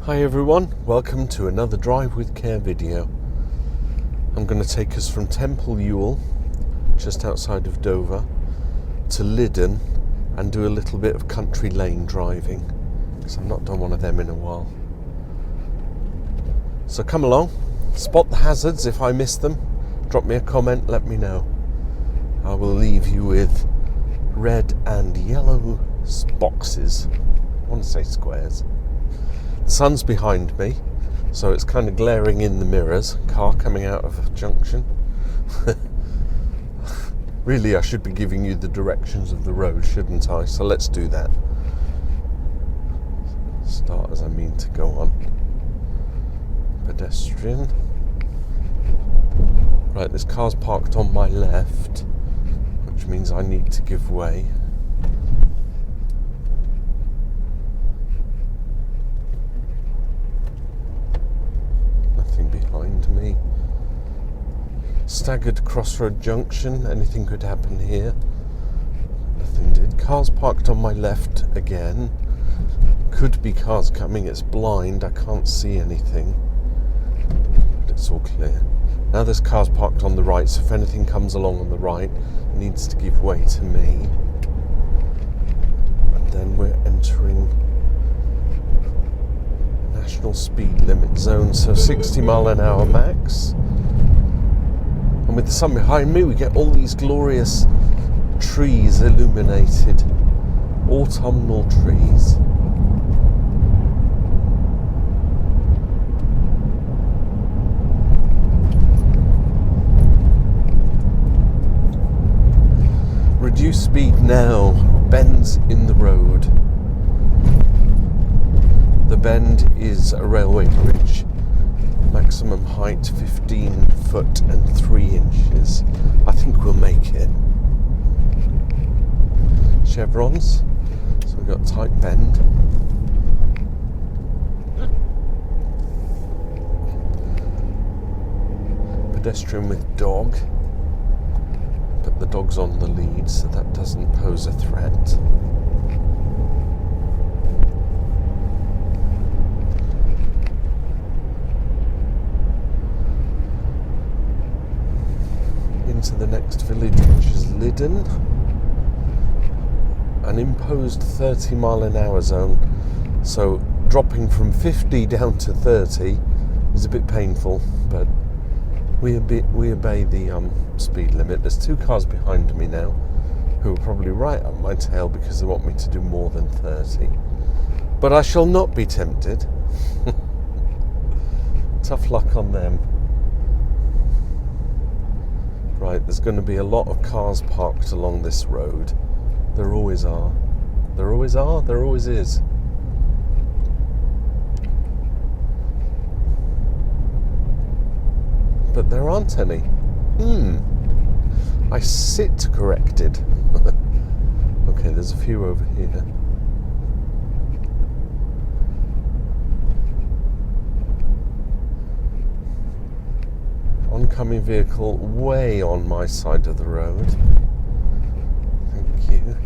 Hi everyone, welcome to another Drive with Care video. I'm going to take us from Temple Ewell, just outside of Dover, to Lydden and do a little bit of country lane driving, because I've not done one of them in a while. So come along, spot the hazards if I miss them, drop me a comment, let me know. I will leave you with red and yellow boxes. I want to say squares. The sun's behind me, so it's kind of glaring in the mirrors. Car coming out of a junction. Really, I should be giving you the directions of the road, shouldn't I? So let's do that. Start as I mean to go on. Pedestrian. Right, this car's parked on my left, which means I need to give way. Behind me. Staggered crossroad junction, anything could happen here. Nothing did. Cars parked on my left again. Could be cars coming, it's blind, I can't see anything. But it's all clear. Now there's cars parked on the right, so if anything comes along on the right, it needs to give way to me. And then we're entering national speed limit zone, so 60 mile an hour max. And with the sun behind me, we get all these glorious trees illuminated, autumnal trees. Reduce speed now, bends in the road. The bend is a railway bridge, maximum height 15 foot and 3 inches. I think we'll make it. Chevrons, so we've got tight bend. Pedestrian with dog, but the dog's on the lead, so that doesn't pose a threat. To the next village, which is Lydden. An imposed 30 mile an hour zone, so dropping from 50 down to 30 is a bit painful, but we obey the speed limit. There's 2 cars behind me now who are probably right up my tail because they want me to do more than 30, but I shall not be tempted. Tough luck on them. Right, there's going to be a lot of cars parked along this road. There always are. There always are, there always is. But there aren't any. I sit corrected. Okay, there's a few over here. Oncoming vehicle way on my side of the road. Thank you.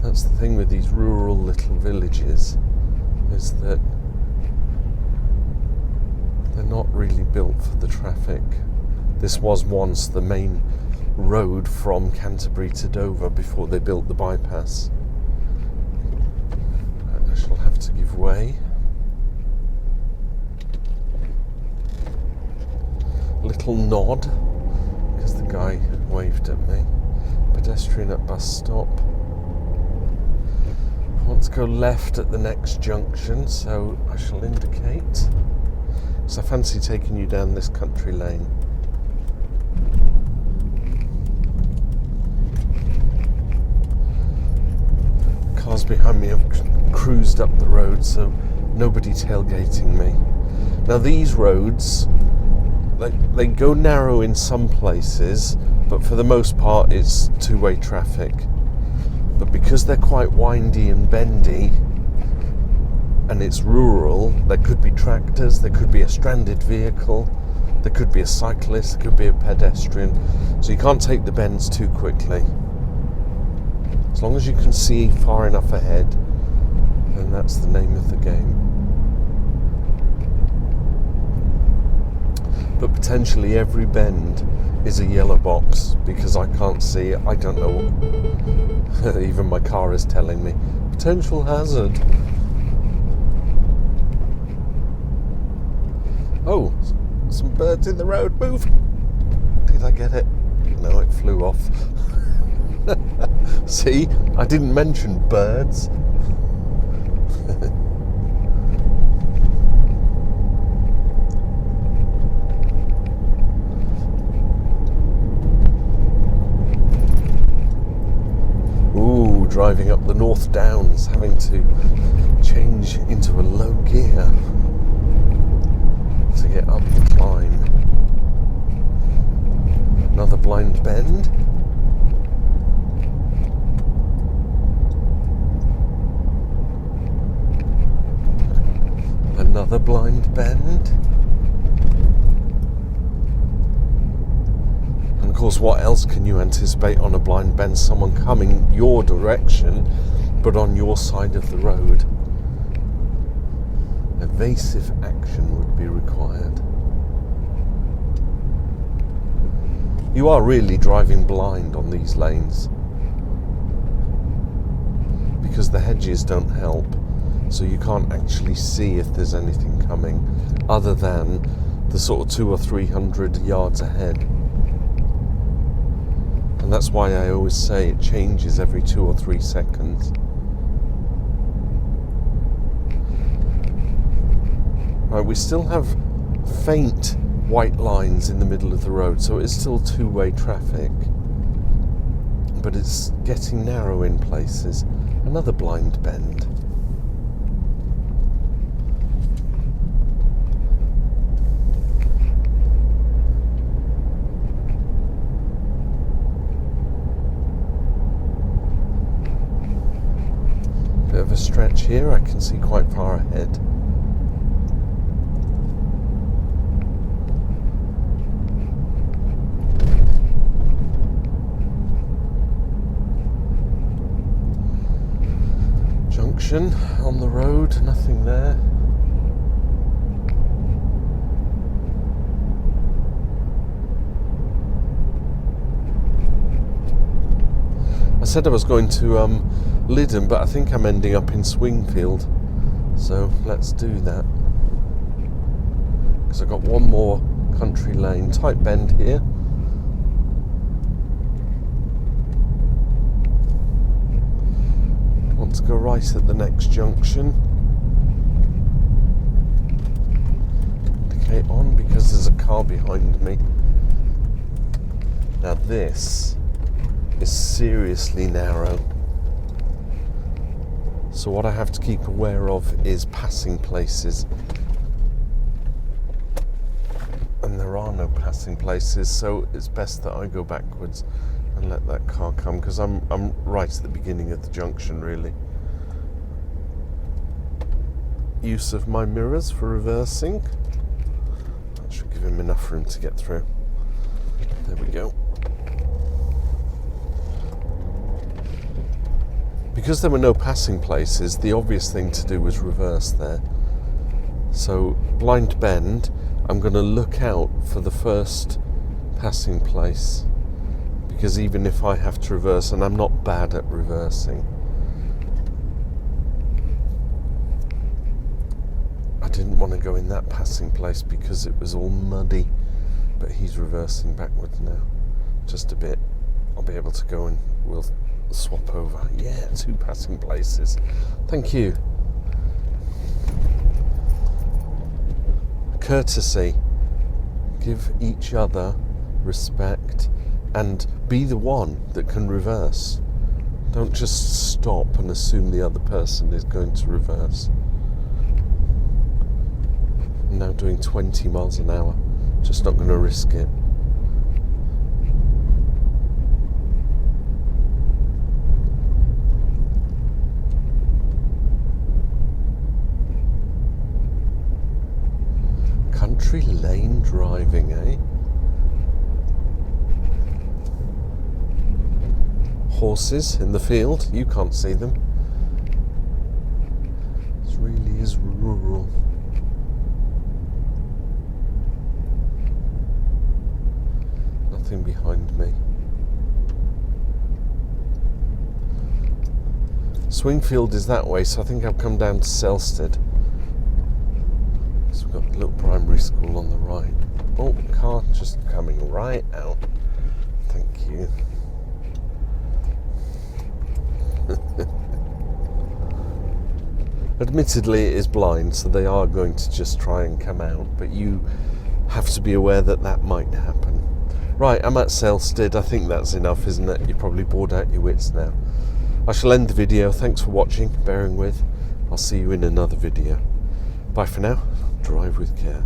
That's the thing with these rural little villages, is that they're not really built for the traffic. This was once the main road from Canterbury to Dover before they built the bypass. I shall have to give way. Little nod because the guy waved at me. Pedestrian at bus stop. I want to go left at the next junction, so I shall indicate. So I fancy taking you down this country lane. Cars behind me have cruised up the road, so nobody tailgating me. Now these roads, they go narrow in some places, but for the most part it's two-way traffic. But because they're quite windy and bendy, and it's rural, there could be tractors, there could be a stranded vehicle, There could be a cyclist, there could be a pedestrian, so you can't take the bends too quickly. As long as you can see far enough ahead, then that's the name of the game. But potentially every bend is a yellow box because I can't see it. I don't know. Even my car is telling me. Potential hazard. Oh, some birds in the road. Move. Did I get it? No, it flew off. See, I didn't mention birds. Ooh, driving up the Northdowns, having to change into a low gear to get up the climb. Another blind bend. Another blind bend. And of course, what else can you anticipate on a blind bend? Someone coming your direction, but on your side of the road. Evasive action would be required. You are really driving blind on these lanes because the hedges don't help, so you can't actually see if there's anything coming other than the sort of 200 or 300 yards ahead. And that's why I always say it changes every 2 or 3 seconds. Right, we still have faint white lines in the middle of the road, so it's still two-way traffic, but it's getting narrow in places. Another blind bend. Bit of a stretch here, I can see quite far ahead. On the road, nothing there. I said I was going to Lydden, but I think I'm ending up in Swingfield, so let's do that because I've got one more country lane. Tight bend here. To go right at the next junction. Indicate on because there's a car behind me. Now this is seriously narrow. So what I have to keep aware of is passing places. And there are no passing places, so it's best that I go backwards and let that car come, because I'm right at the beginning of the junction, really. Use of my mirrors for reversing. That should give him enough room to get through. There we go. Because there were no passing places, the obvious thing to do was reverse there. So, blind bend, I'm going to look out for the first passing place. Because even if I have to reverse, and I'm not bad at reversing, I didn't want to go in that passing place because it was all muddy. But he's reversing backwards now. Just a bit. I'll be able to go and we'll swap over. Yeah, 2 passing places. Thank you. Courtesy. Give each other respect and be the one that can reverse. Don't just stop and assume the other person is going to reverse. I'm now doing 20 miles an hour. Just not going to risk it. Country lane driving, eh? Horses in the field, you can't see them. This really is rural. Nothing behind me. Swingfield is that way, so I think I've come down to Selsted. So we've got the little primary school on the right. Oh, car just coming right out. Thank you. Admittedly, it is blind, so they are going to just try and come out, but you have to be aware that that might happen. Right, I'm at Selsted. I think that's enough, isn't it? You're probably bored out your wits now. I shall end the video. Thanks for watching, bearing with. I'll see you in another video. Bye for now. Drive with care.